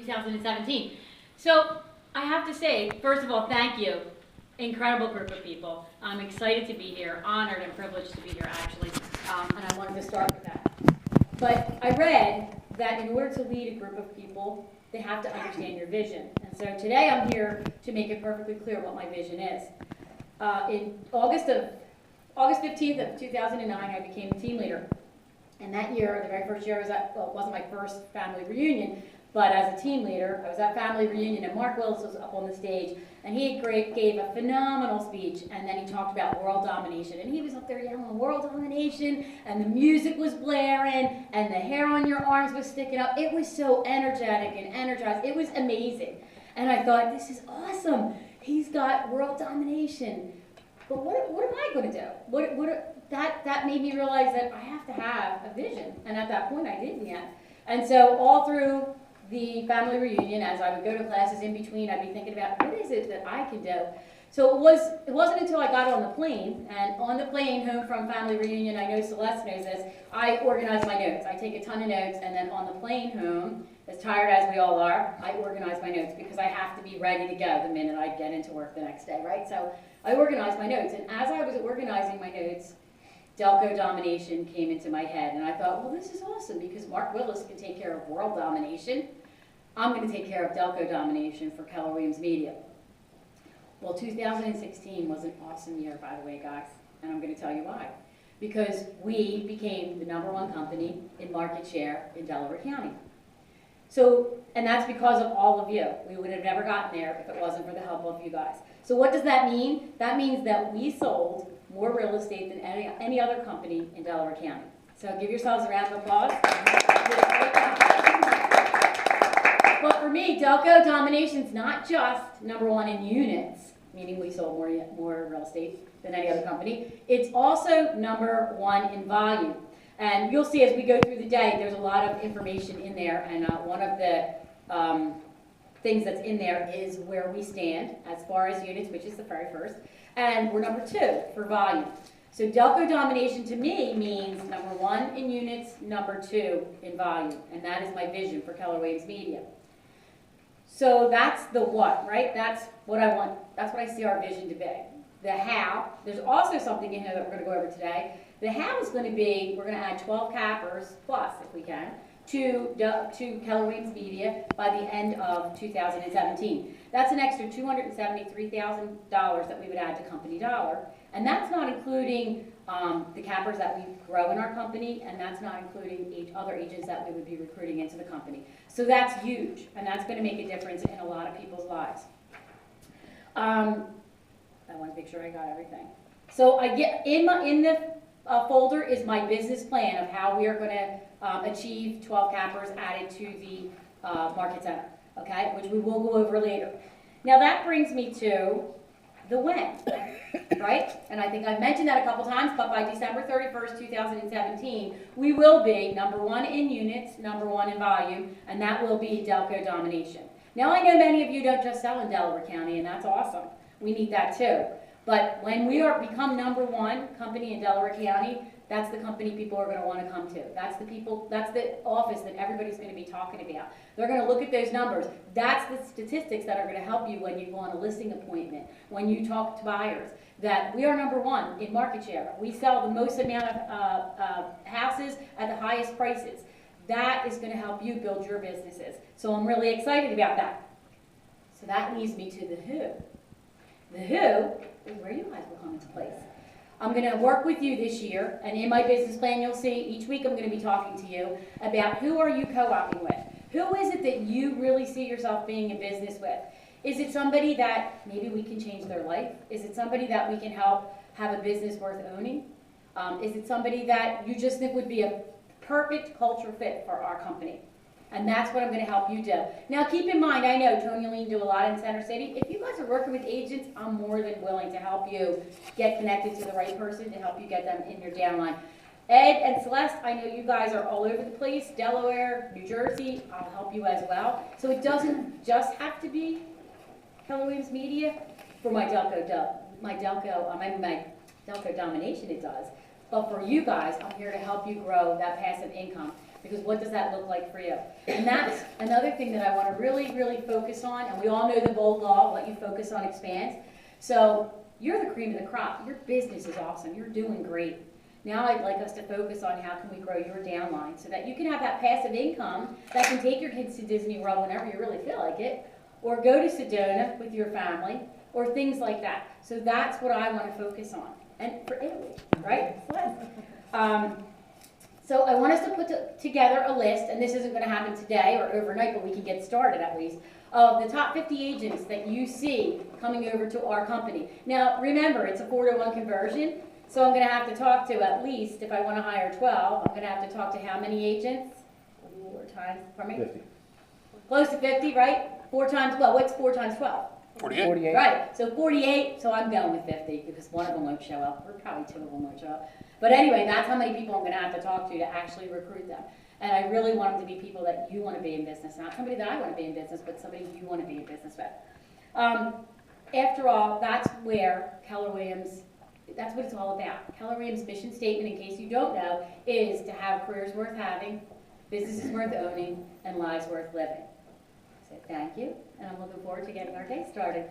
2017. So I have to say, first of all, thank you. Incredible group of people. I'm excited to be here, honored and privileged to be here actually, and I wanted to start with that. But I read that in order to lead a group of people, they have to understand your vision. And so today I'm here to make it perfectly clear what my vision is. In August 15th of 2009, I became a team leader. And that year, the very first year I was at, well, it wasn't my first family reunion, but as a team leader, I was at family reunion and Mark Willis was up on the stage and he gave a phenomenal speech and then he talked about world domination and he was up there yelling world domination and the music was blaring and the hair on your arms was sticking up. It was so energetic and energized. It was amazing. And I thought, this is awesome. He's got world domination. But what am I going to do? That made me realize that I have to have a vision. And at that point, I didn't yet. And so all through the family reunion, as I would go to classes in between, I'd be thinking about what is it that I could do. So it wasn't until I got on the plane, and on the plane home from family reunion, I know Celeste knows this, I organize my notes. I take a ton of notes, and then on the plane home, as tired as we all are, I organize my notes because I have to be ready to go the minute I get into work the next day, right? So I organize my notes, and as I was organizing my notes, Delco domination came into my head, and I thought, well, this is awesome because Mark Willis can take care of world domination. I'm going to take care of Delco domination for Keller Williams Media. Well, 2016 was an awesome year, by the way, guys, and I'm going to tell you why. Because we became the #1 company in market share in Delaware County. So, and that's because of all of you. We would have never gotten there if it wasn't for the help of you guys. So what does that mean? That means that we sold more real estate than any other company in Delaware County. So give yourselves a round of applause. But for me, Delco domination's not just #1 in units, meaning we sold more real estate than any other company. It's also #1 in volume. And you'll see as we go through the day, there's a lot of information in there, and one of the things that's in there is where we stand as far as units, which is the very first, and we're #2 for volume. So Delco domination to me means #1 in units, #2 in volume, and that is my vision for Keller Williams Media. So that's the what, right? That's what I want. That's what I see our vision to be. The how, there's also something in here that we're going to go over today. The how is going to be, we're going to add 12 cappers plus, if we can, to Keller Williams Media by the end of 2017. That's an extra $273,000 that we would add to company dollar. And that's not including the cappers that we grow in our company, and that's not including other agents that we would be recruiting into the company. So that's huge, and that's going to make a difference in a lot of people's lives. I want to make sure I got everything. So I get in the folder is my business plan of how we are going to achieve 12 cappers added to the market center, okay, which we will go over later. Now that brings me to the when, right? And I think I've mentioned that a couple times, but by December 31st, 2017, we will be #1 in units, #1 in volume, and that will be Delco domination. Now I know many of you don't just sell in Delaware County, and that's awesome. We need that too. But when we become #1 company in Delaware County, that's the company people are going to want to come to. That's the office that everybody's going to be talking about. They're going to look at those numbers. That's the statistics that are going to help you when you go on a listing appointment, when you talk to buyers, that we are #1 in market share. We sell the most amount of houses at the highest prices. That is going to help you build your businesses. So I'm really excited about that. So that leads me to the who. The who is where you guys will come into place. I'm going to work with you this year, and in my business plan you'll see each week I'm going to be talking to you about who are you co-oping with. Who is it that you really see yourself being in business with? Is it somebody that maybe we can change their life? Is it somebody that we can help have a business worth owning? Is it somebody that you just think would be a perfect culture fit for our company? And that's what I'm going to help you do. Now keep in mind, I know Tony and Lean do a lot in Center City. If you guys are working with agents, I'm more than willing to help you get connected to the right person to help you get them in your downline. Ed and Celeste, I know you guys are all over the place, Delaware, New Jersey, I'll help you as well. So it doesn't just have to be Keller Williams Media for my Delco domination, it does. But for you guys, I'm here to help you grow that passive income. Because what does that look like for you? And that's another thing that I want to really, really focus on, and we all know the bold law, what you focus on expands. So you're the cream of the crop. Your business is awesome. You're doing great. Now I'd like us to focus on how can we grow your downline so that you can have that passive income that can take your kids to Disney World whenever you really feel like it, or go to Sedona with your family, or things like that. So that's what I want to focus on. And for Italy, right? So I want us to put together a list, and this isn't going to happen today or overnight, but we can get started at least, of the top 50 agents that you see coming over to our company. Now, remember, it's a 4-to-1 conversion, so I'm going to have to talk to at least, if I want to hire 12, I'm going to have to talk to how many agents? 4 times, pardon me? 50. Close to 50, right? 4 times 12. What's 4 times 12? 48. Right, so 48, so I'm going with 50 because one of them won't show up, or probably 2 of them won't show up. But anyway, that's how many people I'm gonna have to talk to actually recruit them. And I really want them to be people that you wanna be in business, not somebody that I wanna be in business, but somebody you wanna be in business with. After all, that's where Keller Williams, that's what it's all about. Keller Williams' mission statement, in case you don't know, is to have careers worth having, businesses worth owning, and lives worth living. So thank you, and I'm looking forward to getting our day started.